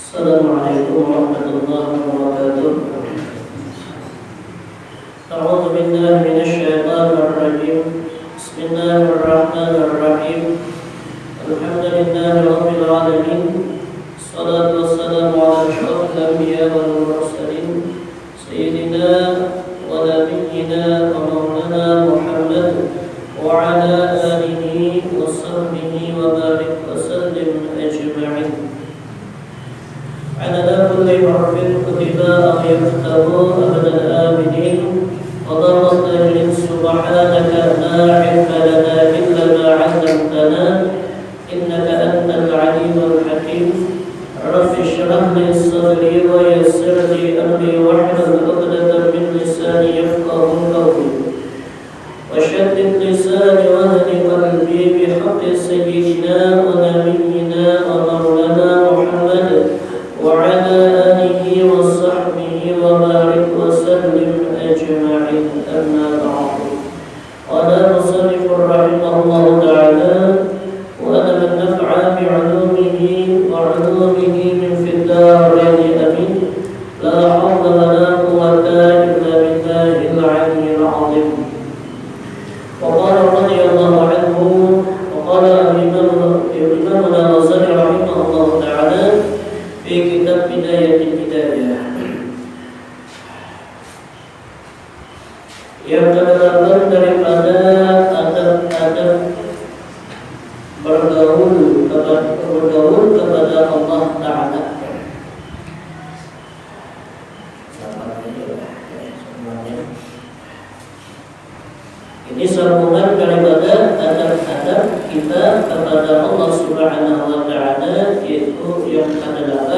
Assalamualaikum warahmatullahi wabarakatuh. A'udzu billahi minasyaitonir rajim. Bismillahirrahmanirrahim. Alhamdulillahi rabbil alamin. Shalatu wassalamu ala asyrofil anbiya wal mursalin sayyidina wa nabiyyina wa maulana Muhammad wa ala alihi wa sahbihi wa barik wa sallim ajma'in. عدد كل حرف كتب أو يكتب أبد الآمنين وضربت الجن سبحانك لا علم لنا إلا ما علمتنا إنك أنت العليم الحكيم رب اشرح لي صدري ويسر لي أمري واحلل عقدة من لساني يفقهوا قولي وشدد لساني واهد قلبي بحق سيدنا ونبينا ومولانا محمد وعلى آله وصحبه وبارك وسلم أجمعين أما بعد. قال المصنف رحمه الله تعالى وأنا من نفع بعلومه وعلومه من في الدارين أمين لا حول ولا قوة إلا بالله العلي العظيم. وقال رضي الله عنه وقال الإمام الغزالي رحمه الله تعالى في kitab Bidayatul Hidayah yang terdapat daripada adab-adab bergaul kepada Allah Ta'ala. Ini sambungan daripada adab-adab kita kepada Allah Subhanahu wa Ta'ala, yaitu yang ke-8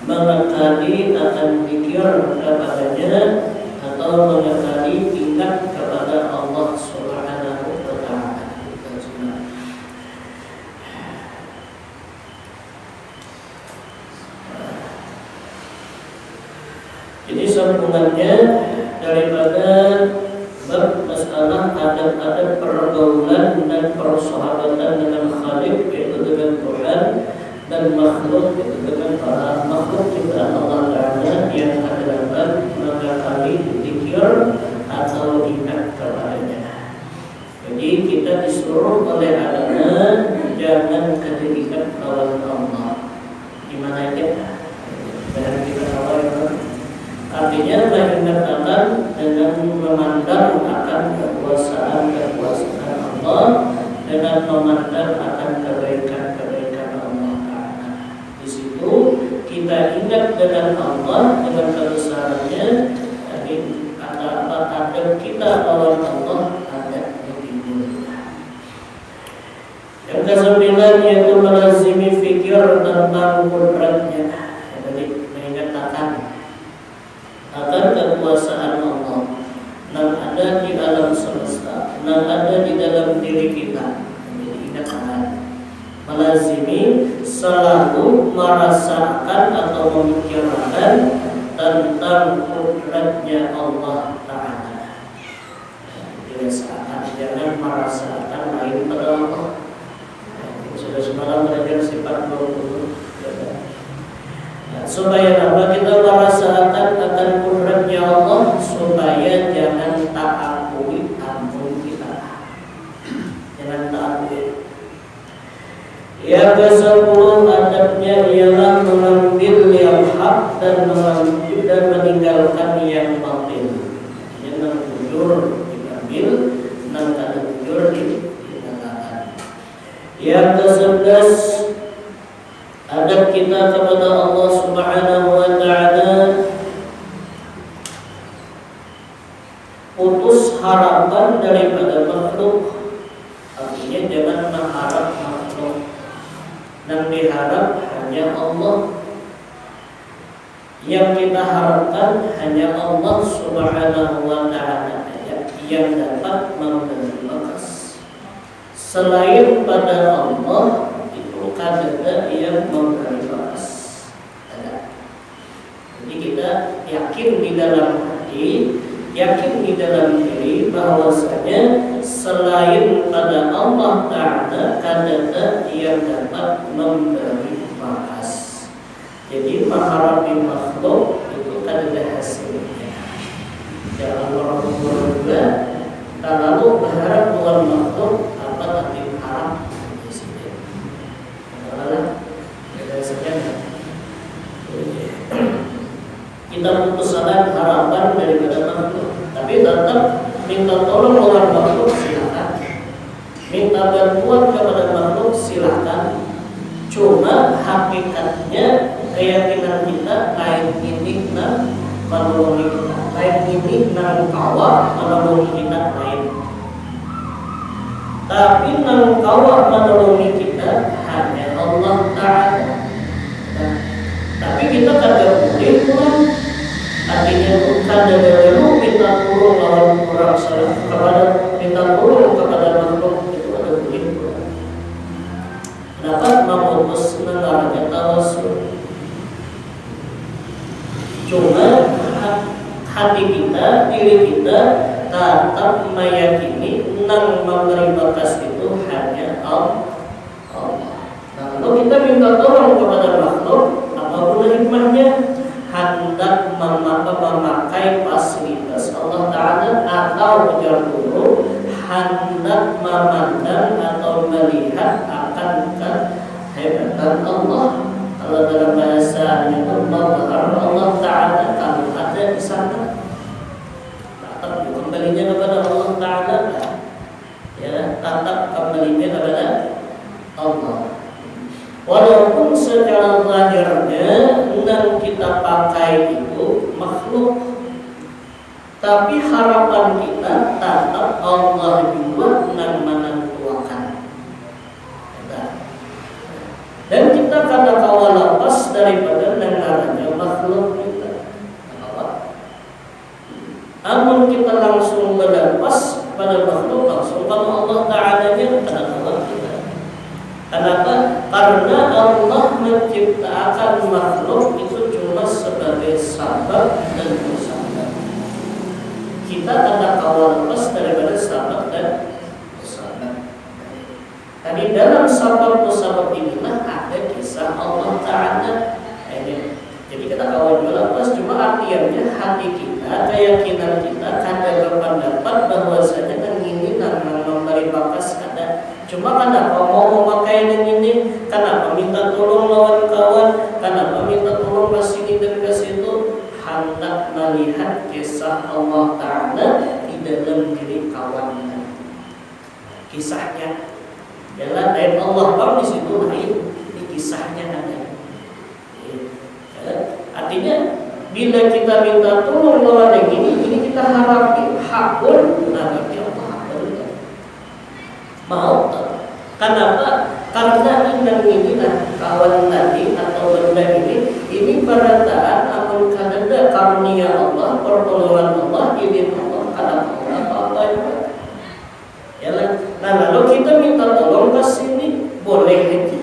mengekali akan zikir kepadanya atau mengekali ingat kepada Allah Subhanahu wa Ta'ala. Jadi sambungannya daripada masalah adab-adab pergaulan dan persahabatan dengan Khalik, yaitu dengan Tuhan, dan makhluk, yaitu dengan para makhluk ciptaan Allah Ta'ala yang terdapat mengakali zikir atau ingat kepadanya. Jadi kita disuruh oleh agama jangan kedirikan lawan Allah. Gimana aja? Jangan kita lawan. Artinya mengingatkan dengan memandang akan kekuasaan Allah, dengan memandang akan kebaikan Allah Ta'ala. Di situ kita ingat dengan Allah, dengan kebesarannya. Jadi ada kita lawan Allah ada di timur. Yang ke-9 yaitu melazimi fikir tentang kudratnya. Jadi mengingatkan akan kekuasaan Allah yang ada di alam semesta, yang ada di dalam diri kita. Jadi ingatkan, melazimi, selalu merasakan atau memikirkan tentang kudratnya Allah Ta'ala. Biasakan, jangan merasakan lain pada Allah. Sudah semalam belajar sifat 20. Supaya apa? Kita merasakan akan kudratnya Allah, supaya jangan tak akui ampun kita. Jangan tak akui. Yang ke-10 adabnya ialah mengambil yang hak dan meninggalkan yang batil. Jangan jujur diambil, dan tak jujur ditinggalkan. Yang ke-11 adab kita kepada Allah Subhanahu wa Ta'ala, putus harapan daripada makhluk. Artinya jangan mengharap makhluk, yang diharap hanya Allah. Yang kita harapkan hanya Allah Subhanahu wa Ta'ala yang dapat memberi bakas. Selain pada Allah kadang yang memberi balas. Jadi kita yakin di dalam hati, yakin di dalam diri bahwasanya selain pada Allah Ta'ala kadang yang dapat memberi balas. Jadi mengharapkan makhluk itu kan ada hasilnya. Jangan orang juga terlalu berharap dengan makhluk apa tapi harap di sini. Adalah beda sekian. Kita putuskan harapan daripada makhluk, tapi tetap minta tolong orang makhluk silakan, minta bantuan kepada makhluk silakan. Cuma hakikatnya keyakinan kita lain ini menolongi kita, lain ini kawa menolongi kita lain. Tapi kawa menolongi kita hanya Allah Ta'ala. Tapi kita kada boleh pun, artinya kada boleh minta tolong lawan orang salah kepada minta tolong kepada makhluk itu ada boleh pun. Dapat memutus negaranya tawasul. Cuma hati kita, diri kita tetap meyakini memberi batas itu hanya Allah. Nah, kalau kita minta tolong kepada makhluk, apapun hikmahnya, hendak memakai fasilitas Allah Ta'ala atau ujar dulu, hendak memandang atau melihat akan kehebatan Allah. Kalau dalam bahasa Allah Ta'ala kalau ada di sana, tetap kembalinya kepada Allah Ta'ala, ya, tetap kembalinya kepada Allah. Walaupun secara zahirnya yang kita pakai itu makhluk, tapi harapan kita tetap Allah juga yang menentukan. Dan kita kada kawa lepas daripada dengarannya makhluk kita. Namun kita langsung berlepas pada makhluk, langsung kalau Allah Ta'ala-nya kada kawa kita. Kenapa? Karena Allah menciptakan makhluk itu cuma sebagai sabab dan musabab. Kita kada kawa lepas daripada sabab dan musabab. Tadi dalam sabab musabab inilah ada kisah Allah Ta'ala. Jadi kita kawan lepas, cuma artinya hati kita, keyakinan kita kada berpendapat bahwasanya kan ini memberi bakas kada. Cuma kenapa mau memakai yang ini? Kenapa minta tolong lawan kawan? Kenapa minta tolong ke sini dan ke situ? Hendak melihat kisah Allah Ta'ala di dalam diri kawan. Kisahnya jalan ayat Allah bang di situ lain, di kisahnya ada. Artinya bila kita minta tolong lawan yang ini kita harapi hakun, nah berarti Allah hakun. Mau tak? Kenapa? Karena ini kawan tadi atau benda ini berataan akan kadang karunia Allah, pertolongan Allah, izin Allah, kadang apa juga. Ya, nah lalu kita minta tolong ke sini boleh aja,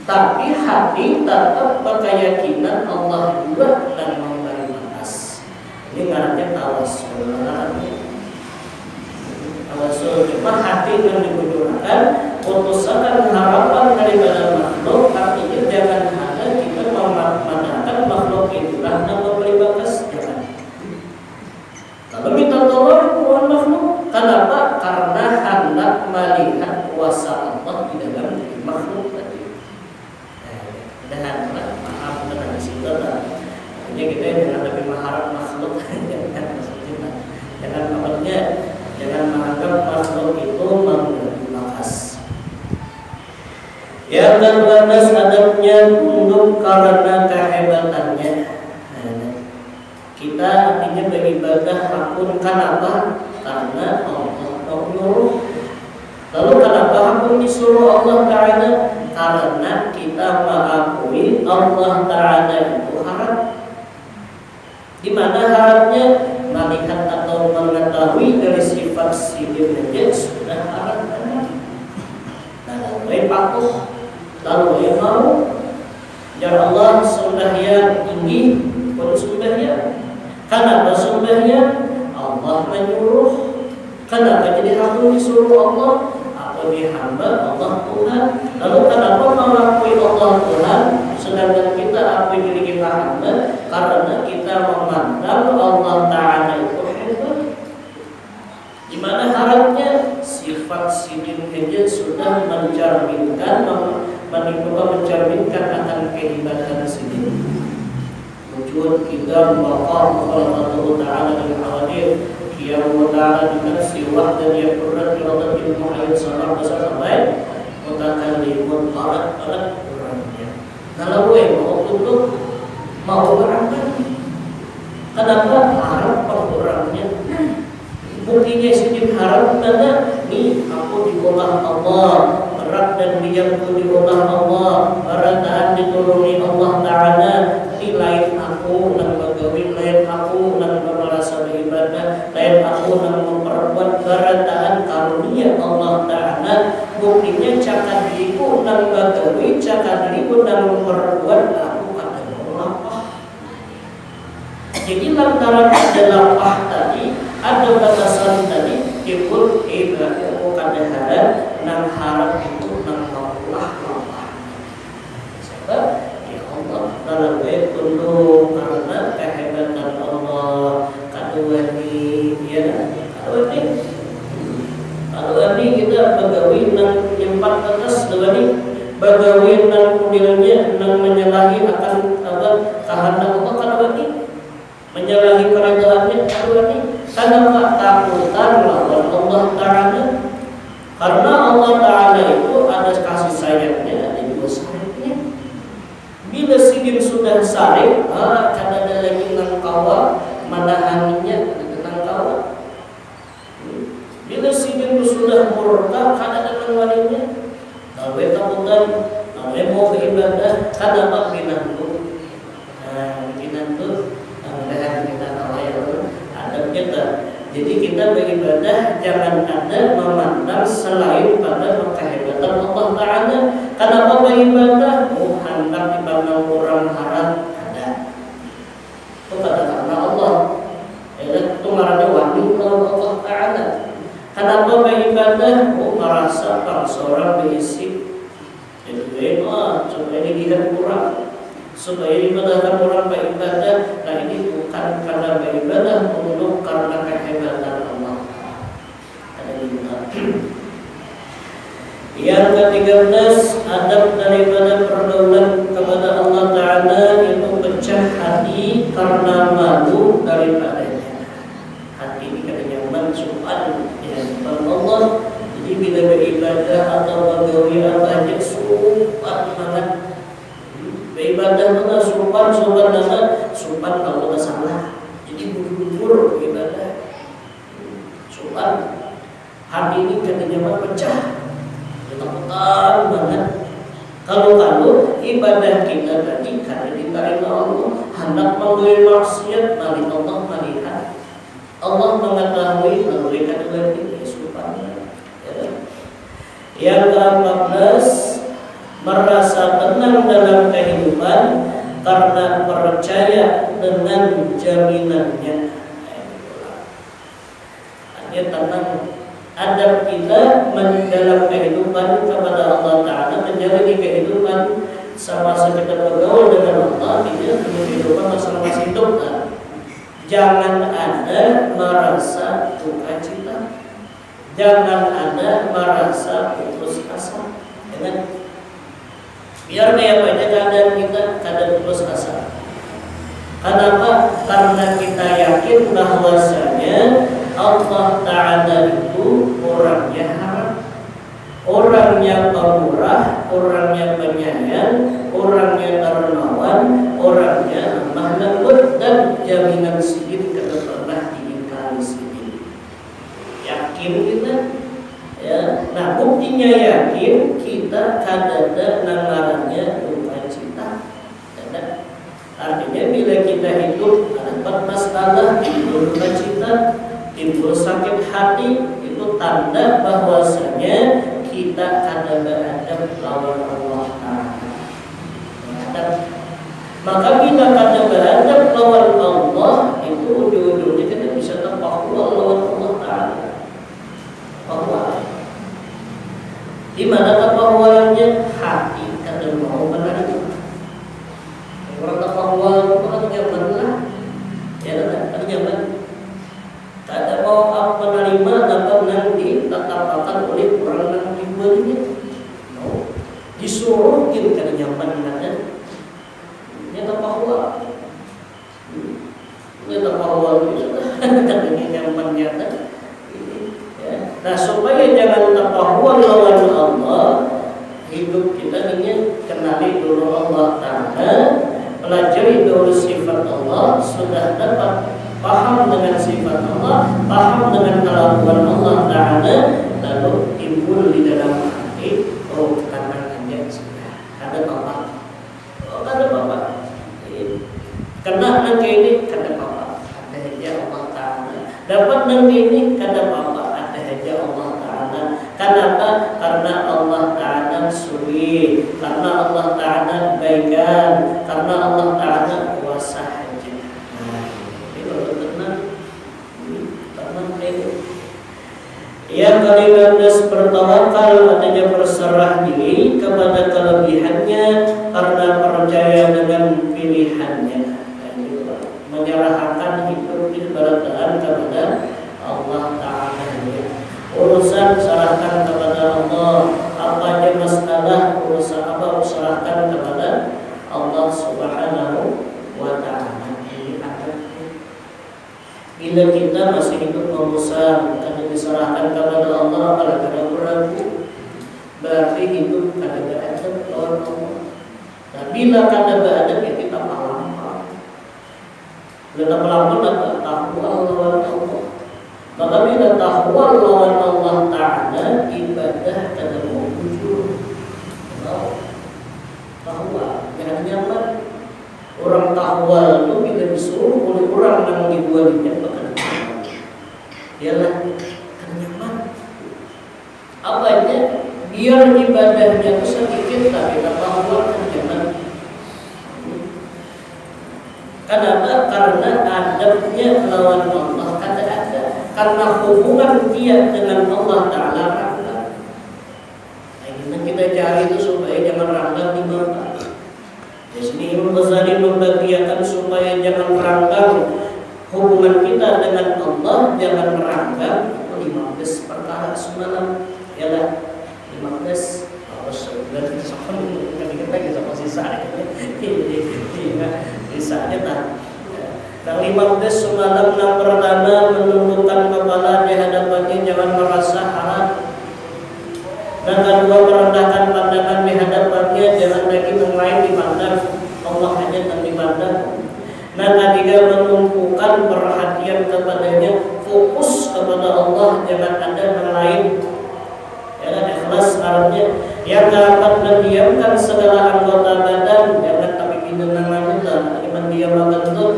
tapi hati tetap berkeyakinan Allah juga dan memberi batas. Ini ngarannya tawasul. Tawasul cuma hati yang dikucurkan, putuskan harapan daripada makhluk. Artinya jangan hanya kita memandangkan makhluk itulah yang memberi batas, jangan. Lalu minta tolong kepada makhluk. Kenapa? Karena hendak melihat kuasa Allah di dalam diri makhluk tadi. Dan maaf dengan situ lah. Jadi kita jangan lebih mengharap makhluk, jangan maksudnya jangan menganggap makhluk itu memberi bakas. Yang terbatas adabnya tunduk karena kehebatannya. Kita artinya beribadah hakun kenapa? Karena Allah menyuruh. Lalu kenapa hakun disuruh Allah Ta'ala? Karena kita mengakui Allah Ta'ala itu harap. Di mana harapnya? Melihat atau mengetahui dari sifat sifat sudah harap. Nah, lalu patuh, lalu mau. Ya Allah sembahnya tinggi pun sembahnya. Kenapa sembahnya? Allah menyuruh. Kenapa jadi hakun disuruh Allah? Atau dihamba Allah Tuhan. Lalu kenapa mengakui Allah Tuhan sedangkan kita akui diri Mana? Karena kita memandang Allah Ta'ala itu hebat. Di mana harapnya sifat sidin aja sudah mencerminkan akan kehebatan sidin. Wujud kita maqam Allah Ta'ala dari hadir qiyam ta'ala bi nafsi wahdan yakurrat bi radil muhayyid sallallahu alaihi wasallam mutakallimun alat orangnya. Kalau gue mau tutup mau beramal, kenapa harap orangnya? Buktinya sedikit harap karena nih aku diolah Allah, berat dan diamku diolah Allah, barataan dituruni Allah Ta'ala, di lain aku nang bagawi, lain aku nang merasa beribadah, lain aku nang memperbuat barataan karunia Allah Ta'ala. Buktinya cakap diriku nang bagawi, cakap diriku nang memperbuat aku kata lapah. Jadi lantaran ada lapah tadi, ada batasan tadi, timbul ilmu kadang-kadang nang harap itu nang lapah. Sebab ya Allah dalam itu karena kehebatan Allah kedua ini ya kalau ini kita bagawi nang nyempat atas dua ini bagawi nang kudilnya nang menyalahi akan kehendak Allah kedua ini menyalahi keredaannya kedua ini karena takutan lawan Allah Ta'ala. Karena Allah Ta'ala itu ada kasih sayangnya, ada juga sayangnya. Bila sidin sudah saring, kada ada lagi nang kawa, manahaninya nang kawa. Bila sidin sudah murka, kada ada nang walinya. Kalau takutan, kalau mau beribadah, kada mak binantu. Binantu, leher kita kawaya adab kita. Jadi kita beribadah jangan ada memandang selain pada kehebatan Allah Ta'ala. Kenapa beribadah? Hendak dipandang orang haram ada. Itu kata karena Allah. Itu marahnya wali Allah Ta'ala. Kenapa beribadah? Merasa seorang berisi. Jadi supaya dilihat kurang. Supaya ibadahkan orang beribadah. Nah ini bukan karena beribadah untuk karena kehebatan Allah. Yang ke-13 adab daripada pergaulan kepada Allah Ta'ala itu pecah hati karena malu daripadanya. Hati ini kada nyaman sopan ya Allah. Jadi bila beribadah atau bagawi apa aja sopan banget. Beribadah mana sopan kalau tak salah. Jadi buru-buru ibadah sopan. Hati ini kadang-kadang pecah, ketakutan banget. Kalau ibadah kita tadi karena diterima Allah, hendak menggoleh maksiat, mari Allah melihat. Allah mengetahui melalui kedua ini sopan. Yang ke-14 merasa tenang dalam kehidupan karena percaya dengan jaminannya. Hanya tenang. Adab kita dalam kehidupan kepada Allah Ta'ala menjalani kehidupan semasa kita bergaul dengan Allah, tidak kehidupan masing-masing hidup. Jangan ada merasa duka cita, jangan ada merasa putus asa. Biar kayak banyak keadaan kita kada putus asa. Kenapa? Karena kita yakin bahwasanya Allah Ta'ala itu orangnya haram, orangnya pemurah, orangnya penyayang, orangnya dermawan, orangnya lemah lembut, dan jaminan sidin kada pernah diingkari sidin. Yakin kita ya. Nah buktinya yakin kita kada ada nangarannya duka cita. Artinya bila kita hidup ada masalah, timbul duka cita, timbul sakit hati, itu tanda bahwasanya kita kada beradab lawan Allah Ta'ala. Maka bila kada beradab lawan Allah, itu ujung-ujungnya kita bisa terpakwa lawan Allah Ta'ala. Bahwa di mana terpakwaannya hati kada mau menerima. Orang terpakwa disuruh kan nyaman kan nyata bahwa nyata bahwa itu kan nyaman nyata. Nah, supaya jangan terpahuan lawan Allah, hidup kita ini kenali dulu Allah Ta'ala, pelajari dulu sifat Allah, sudah dapat paham dengan sifat Allah, paham dengan kelakuan Allah Ta'ala, lalu timbul di dalam hati, oh karena aja sudah ada Bapak, oh ada Bapak, kena nanti ini ada Bapak, ada aja Allah Ta'ala, dapat nanti ini ada Bapak. Allah Ta'ala. Kenapa? Karena Allah Ta'ala suwi, karena Allah Ta'ala baikan, karena Allah Ta'ala kuasa haji. Nah, itu tenang itu. Yang ke-15 bertawakal, adanya berserah diri kepada kelebihannya karena percaya dengan pilihannya. Menyerahkan hidup ibadah kepada Allah Ta'ala. Urusan serahkan kepada Allah, apa aja masalah urusan apa serahkan kepada Allah Subhanahu wa Ta'ala. Ini adabnya. Bila kita masih hidup memusang dan diserahkan kepada Allah, apalagi ragu, berarti hidup kada beradab lawan Allah. Nah, bila kada beradab ya kita melampau. Bila melampau apa? Takwa lawan Allah. Maka bila tahwa lawan Allah Ta'ala, ibadah kada mau muncul. Tahwa, jangan nyaman. Orang tahwa itu bila disuruh oleh orang yang dibuatnya bahkan ialah kada nyaman. Apanya? Biar ibadahnya itu sedikit tapi tahwa kada nyaman. Kenapa? Karena adabnya lawan Allah kada ada. Karena hubungan dia dengan Allah Ta'ala ranggang. Nah, kita cari itu supaya jangan ranggang di mana. Di sini Imam Ghazali membagiakan supaya jangan ranggang hubungan kita dengan Allah, jangan ranggang 15 perkara semalam. Ialah 15 harus berarti sama kita sama sisa sisanya tak. Yang 15 semalam yang pertama menundukkan kepala di hadapannya, jangan merasa harap. Dan kedua merendahkan pandangan di hadapannya, jangan lagi yang lain dipandang, Allah hanya yang dipandang. Dan ketiga menumpukan perhatian kepadanya, fokus kepada Allah, jangan ada yang lain. Ya, ikhlas artinya. Yang keempat mendiamkan segala anggota badan, jangan tapi pinenangan kita, mendiamkan itu.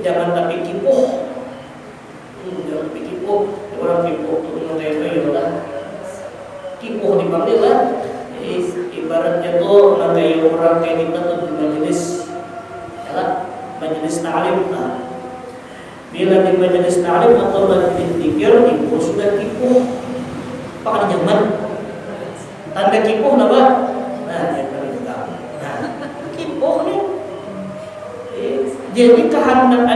Jangan tapi kipuh, jangan tapi kipuh. Orang kipuh itu menurut ya lah, kipuh dipanggil lah. Ibaratnya tuh nagai orang kayak kita tuh di majelis, ya lah, majelis ta'lim lah. Bila di majelis ta'lim atau majelis zikir, kipuh sudah kipuh, pakai nyaman. Tanda kipuh apa? Nah, yang paling utama. Nah, kipuh nih. Jadi kehendak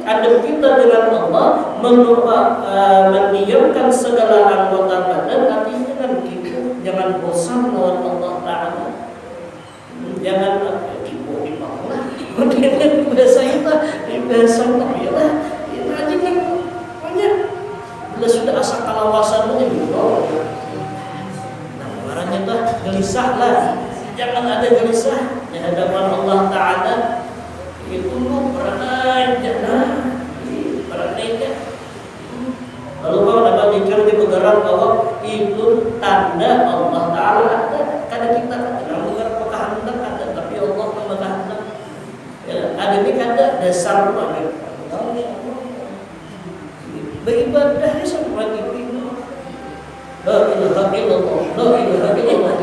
adab kita dengan Allah mendiamkan segala anggota badan, artinya kan gitu, jangan bosan lawan Allah Ta'ala. Jangan kipu di bawah. Biasa kita, biasa ya lah. Aja kan banyak. Bila sudah asa kalawasan itu nah, barangnya tuh gelisah lah. Jangan ada gelisah di hadapan Allah Ta'ala. Itu beranai aja. Lalu kalau dapat dikir di bergerak bahwa itu tanda Allah Ta'ala ada. Kadang kita kadang bergerak kehendak ada, tapi Allah kehendak. Ya, ada ini kada dasar ada. Beribadah ni sama lagi. La ilaha illallah, la ilaha illallah,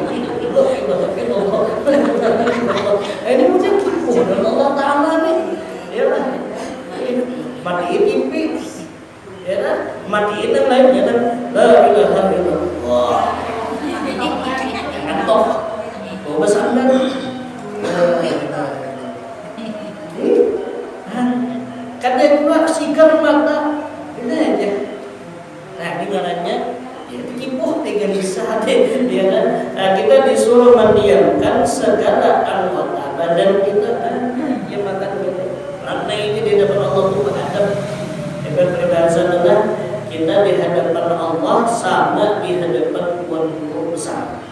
la ilaha illallah. Ini macam kipu dan Allah Ta'ala ni. Ya lah. Matiin TV. Ya lah. Matiin yang lain ya kan. La ilaha illallah. Antok. Oh besandan. Kadang juga sigar mata. Ini aja. Nah, gimana nya? Ya kipuh tiga bisa deh, ya kan? kita disuruh mendiamkan segala anggota badan kita, ya makan kita. Karena ini di hadapan Allah itu menghadap. Hebat peribahasa adalah kita di hadapan Allah sama di hadapan tuan guru besar.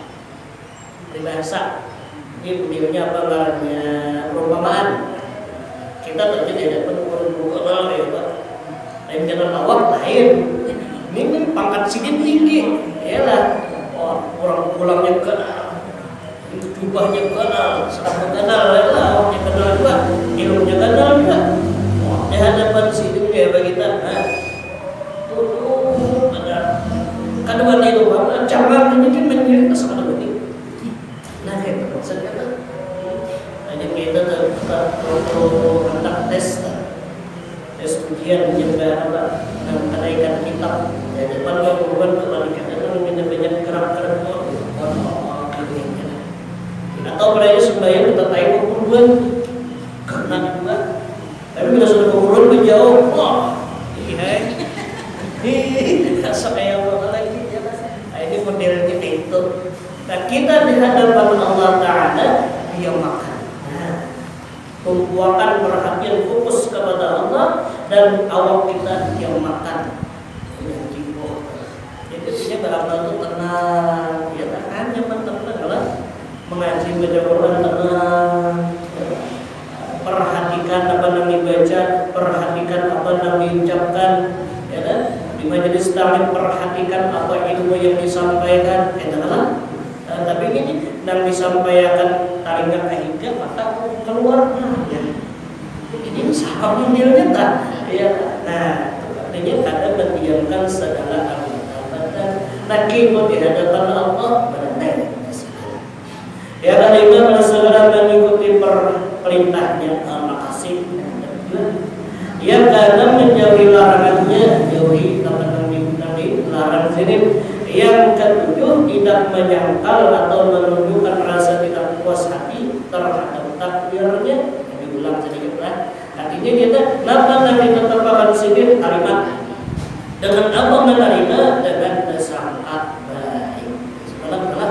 Peribahasa ini videonya apa namanya, perumpamaan. Kita terjadi di hadapan tuan guru kenal ya Pak. Lain kenal awak lain. Ini pangkat sidin tinggi, yalah. Orang pulangnya kenal, jubahnya kenal, seragam kenal, yalah. Awaknya kenal juga, ilmunya kenal juga. Di hadapan sidin ya bagi kita. Kadang itu bang, cabang ini menjadi kesalahan begini. Nah itu maksudnya kan. Hanya kita perlu hendak tes ujian juga apa, kenaikan kitab. Ya depan kemudian kebalikan itu banyak gerak-gerak atau mereka sembahyang kita tahu kemudian karena juga. Tapi bila sudah kemudian menjauh, wah, saya lagi. Ini modelnya itu. Nah kita di hadapan Allah Taala dia makan. Tumpuakan perhatian fokus kepada Allah dan awak kita yang makan. Jadi dia beramal itu tenang, ya kan nyaman tenang lah. Mengaji baca Quran tenang. Perhatikan apa yang dibaca, perhatikan apa yang diucapkan, ya kan? Di majelis taklim perhatikan apa ilmu yang disampaikan, itulah. Tapi ini yang disampaikan taringan ketiga maka keluar ya. Ini sama modelnya tak? Ya. Nah, artinya kadang mendiamkan segala anggota badan. Nakimut di hadapan Allah berenang. Ya kan Imam segera mengikuti perintahnya makasih. Yang kadang menjauhi larangannya, jauhi apa yang dilarang sini. Yang ketujuh tidak menyangkal atau menunjukkan rasa tidak puas hati terhadap takdirnya. Diulang sedikit lah. Artinya kita kenapa kita terpakan sini kalimat dengan apa menerima dengan sangka baik. Sebenarnya.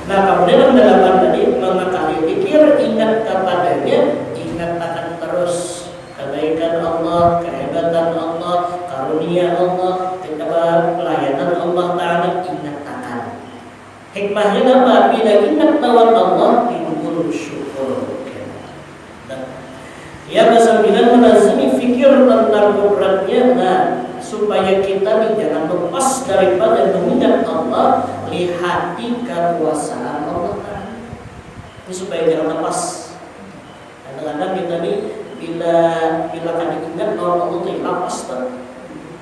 Nah kemudian dalam tadi mengakali pikir ingat kepadanya, ingat akan terus kebaikan Allah, kehebatan Allah, karunia Allah, pelayanan Allah Ta'ala, ingat akan. Hikmahnya apa? Bila ingat lawan Allah, timbul syukur. Ya kesembilan melazimi fikir tentang kudratnya, nah supaya kita jangan lepas daripada mengingat Allah, lihati kekuasaan Allah Ta'ala. Ini supaya jangan lepas. Kadang-kadang kita nih bila kan ingat lawan Allah itu lepas tak.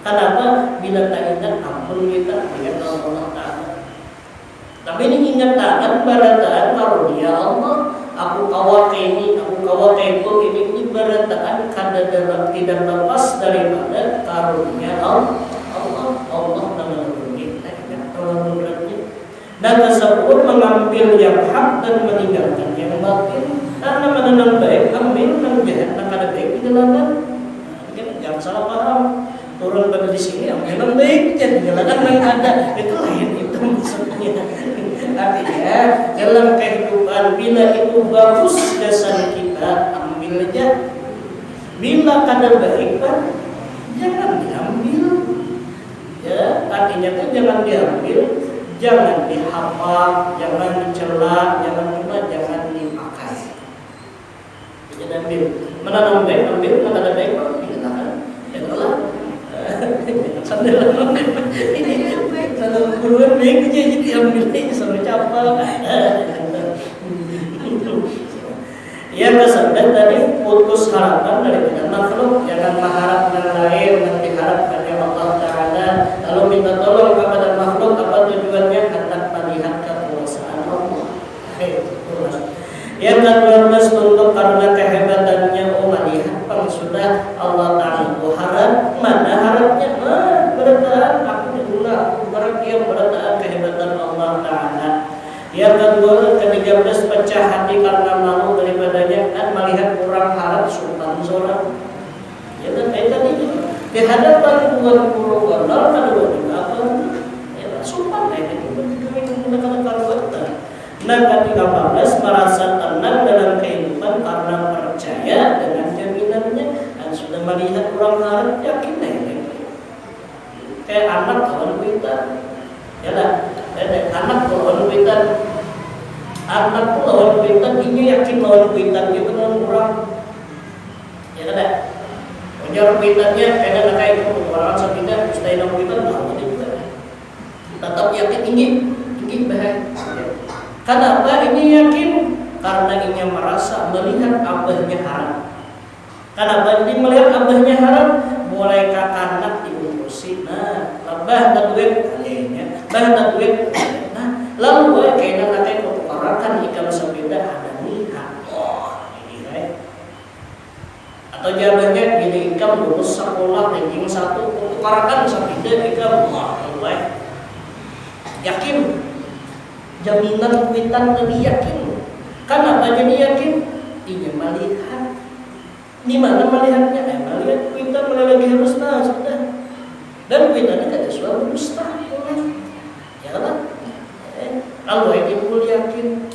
Kenapa? Bila tak ingat ampun kita ingat Allah Ta'ala. Tapi ini ingat tangan barataan karunia Allah. Aku kawat ini, aku kawat itu, ini barataan kada dalam tidak lepas daripada karunia Allah. Allah nama kita ingat Allah berarti. Dan tersebut mengambil yang hak dan meninggalkan yang batil. Karena menanam baik, ambil yang jahat, kada baik dijalankan. Jangan salah paham. Turun pada di sini ambil yang baik, jadi jalankan yang ada. Itu lain itu maksudnya. Artinya dalam kehidupan bila itu bagus dasar kita ambil aja. Bila kada baik jangan diambil. Ya, artinya itu jangan diambil, jangan dihafal, jangan dicela, jangan dipakai. Jadi ambil. Menanam baik ambil, mana ada baik dilakukan. Ya Allah. Sandal ini kalau keluar baik aja jadi ambil sama capal. Yang kesembilan tadi putus harapan dari makhluk, jangan mengharap yang lain, yang diharapkan oleh Allah Taala. Lalu minta tolong kepada makhluk, apa tujuannya? Hendak melihat kekuasaan Allah. Yang ke-12 untuk karena kehebatannya melihat sudah Allah Ta'ala harap. Mana harapnya? Berataan aku diguna, aku berarti berataan kehebatan Allah Ta'ala. Yang kedua, ke-13 pecah hati karena malu daripadanya dan melihat orang harap sultan seorang. Ya kan tadi di hadapan tuan guru gondol kedua juga apa? Ya sultan itu menggunakan perbuatan. Nah, ke-13 merasa tenang dalam kehidupan karena percaya dengan jaminannya dan sudah melihat orang harap yakin kayak anak kawan kita, ya lah, anak kawan kita, anak lawan kita, ini yakin lawan kita dia benar orang, ya kan? Wajar kitanya karena kayak itu orang sepindah mustahil lawan kita tahu juga, tetap yakin tinggi bahaya. Kenapa ini yakin? Karena ini merasa melihat abahnya haram. Kenapa ini melihat abahnya haram? Mulai kakanak diurusi. Nah, abah dan duit kalinya, bah dan duit. Nah, lalu gue kayaknya nakai kotorakan ikan sepeda ada niat. Oh, ini right. Atau jabahnya gini ikan lulus sekolah ranking 1 kotorakan sepeda ikan wah, right. Yakin. Jaminan kuitan lebih yakin. Kenapa jadi yakin? Ini melihat. Di mana melihatnya? Melihat kuitan lagi harus sudah. Dan kuitannya kata suara mustahil. Ya kan? Kalau itu pun yakin.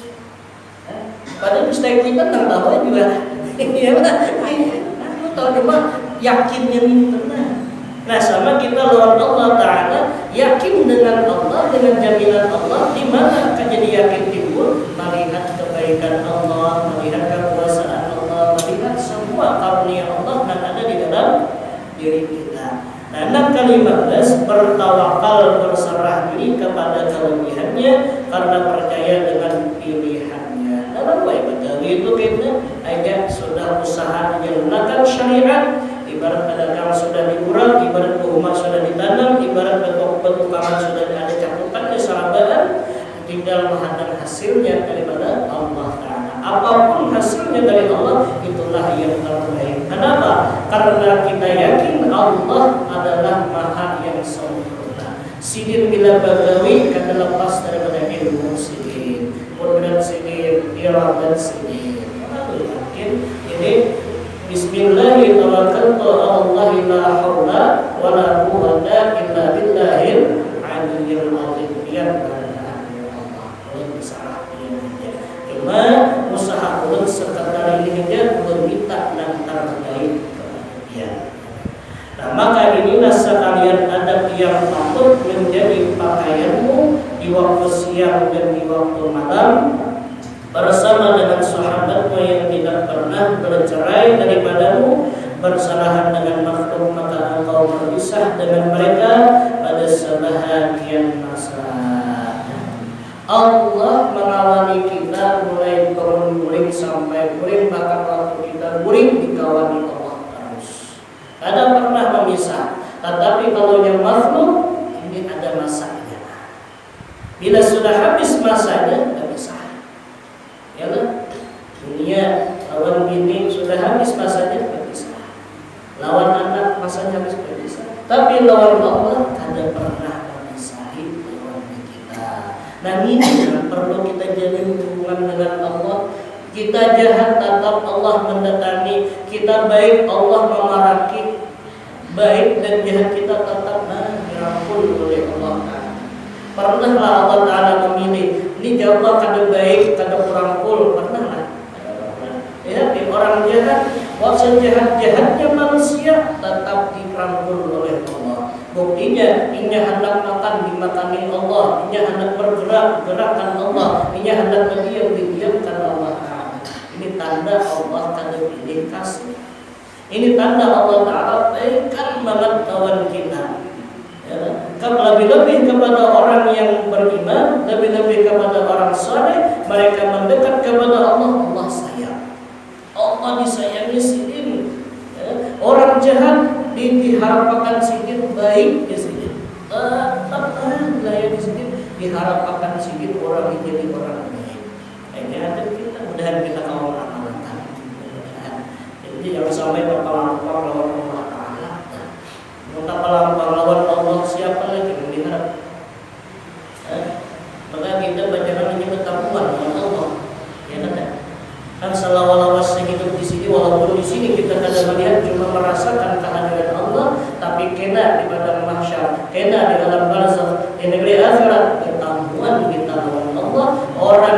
Padahal mustahil kuitan tak tahu juga. Ya kan? Aku tahu cuma yakinnya ini benar. Nah, sama kita lawan Allah Ta'ala, yakin dengan Allah, dengan jaminan Allah, di mana jadi yakin timbul, melihat kebaikan Allah, melihat kekuasaan Allah, melihat semua karunia Allah yang ada di dalam diri kita. Nah, 15 bertawakal, berserah diri kepada kelebihannya karena percaya dengan pilihannya. Dalam baik itu kita hanya sudah usaha menjalankan syariat. Ibarat pedagang sudah diurang, ibarat rumah sudah ditanam, ibarat petukangan sudah ada cakupan kesalahan, tinggal menghadap hasilnya daripada Allah Ta'ala. Apapun hasilnya dari Allah, itulah yang terbaik. Kenapa? Karena kita yakin Allah adalah Maha yang sempurna. Sidin bila bagawi kata lepas daripada ilmu sidin, kemudian sidin, iradat sidin. Lalu yakin ini Bismillahirrahmanirrahim. Allah la haula wa la quwwata illa billahil aliyyil azim. Ya Allah. Ulun salah ini. Cuma usaha ulun sekedar ini aja ulun minta dan terbaik kepada dia. Nah, maka inilah sekalian adab yang patut menjadi pakaianmu di waktu siang dan di waktu malam. Bersama dengan sahabatmu yang tidak pernah bercerai daripadamu, bersalahan dengan makhluk maka engkau berpisah dengan mereka pada sebahagian masa. Allah mengawali kita mulai bangun guring sampai guring, bahkan waktu kita guring dikawali Allah terus. Kadang pernah memisah, tetapi kalau yang makhluk ini ada masanya. Bila sudah habis masanya, tidak bisa. Ya kan? Dunia lawan bini sudah habis masanya berpisah. Lawan anak masanya habis berpisah. Tapi lawan Allah tidak pernah memisahi lawan kita. Dan ini yang perlu kita jalin hubungan dengan Allah. Kita jahat tetap Allah mendatangi, kita baik Allah memaraki. Baik dan jahat kita tetap dirangkul oleh Allah. Pernahlah Allah Ta'ala memilih, ini jawab kada baik, kada kurangkul, pernahlah. Ya, orang jahat, waktu jahat-jahatnya manusia tetap dirangkul oleh Allah. Buktinya, inya hendak makan dimakani Allah, inya hendak bergerak gerakan Allah, inya hendak berdiam didiamkan Allah Ta'ala. Ini tanda Allah kada pilih kasih. Ini tanda Allah Ta'ala baikkan banget kawan kita. Ya, lebih-lebih kepada orang yang beriman, lebih-lebih kepada orang saleh, mereka mendekat kepada Allah, Allah sayang. Allah disayangi sidin. Ya, orang jahat diharapkan sidin baik di sidin. Tetap gaya di sidin diharapkan sidin orang menjadi orang baik. Ini ada kita, mudah-mudahan kita kaum amalkan. Jadi jangan sampai berpalang-palang lawan Allah Ta'ala. Minta palang-palang lawan Allah, siapa lagi yang diharap? Maka kita bacakan menyebut takwa dengan Allah. Ya kan? Kan selawat-lawat hidup di sini, walaupun di sini kita kadang melihat cuma merasakan kehadiran Allah, tapi kena di padang mahsyar, kena di alam barzakh, di negeri akhirat, ketahuan kita lawan Allah. Orang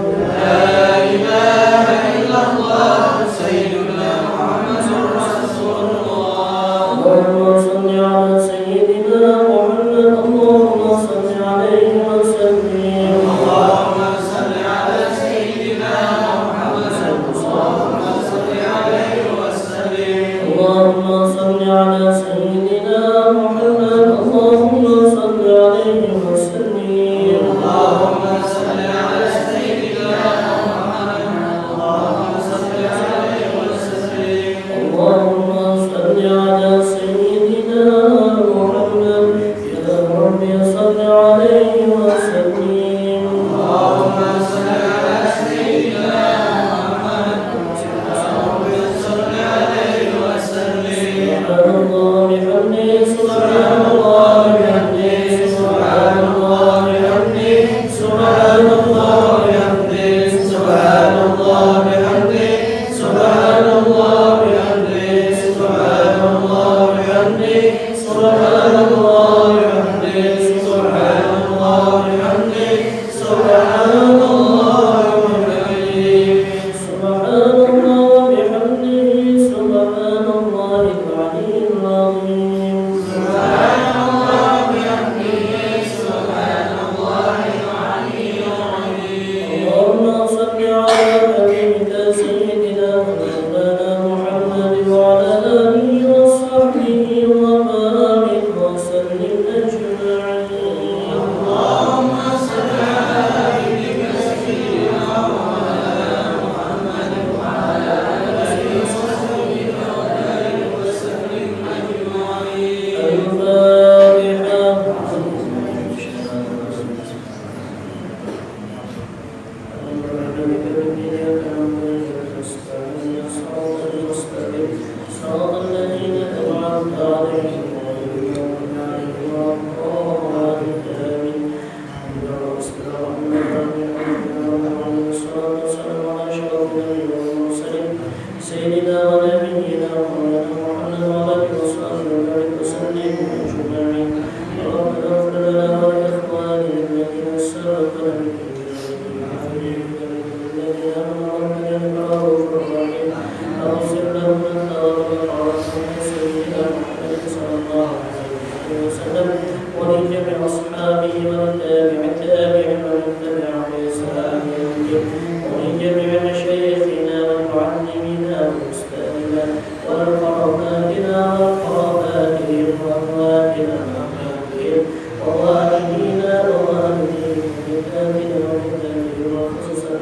جميع مشايخنا والمعلمين والمستاذنا والقراباتنا والقراباتهم وأمواتنا وأمواتهم ووالدينا ووالديهم وجداتنا وجداتهم وخصوصنا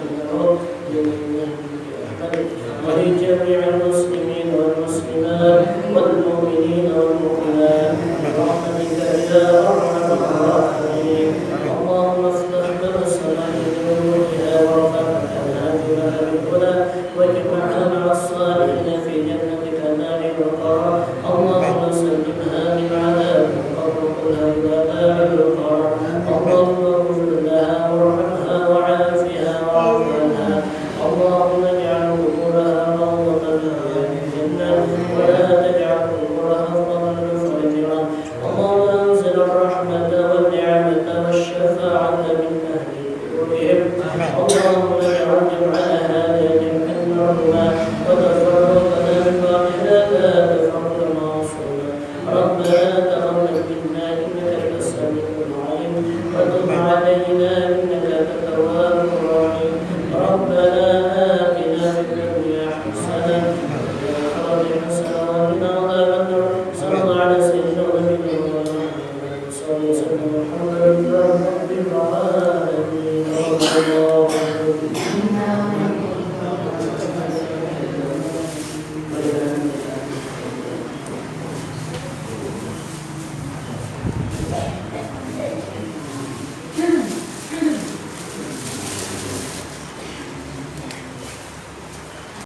ولجميع المسلمين والمسلمات والمؤمنين والمؤمنات برحمتك يا أرحم الراحمين. اللهم افتح لنا السماء بنورها وارفعنا بها بالهدى واجمعنا مع الصالحين في جنتك نار الوقار. اللهم سلمها من عذاب وقربها إلى دار الوقار. اللهم اغفر لها وارحمها وعافها واعف عنها. اللهم اجعل قبورها روضة من رياض الجنة ولا تجعل قبورها فضلا مفرجا. اللهم انزل الرحمة والنعمة والشفاعة من أهل قبورهم. اللهم اجعل جمعنا هذا جمعا مرحوما وتفرقنا من بعد هذا تفرقا معصوما. ربنا تقبل منا إنك أنت السميع العليم وتب علينا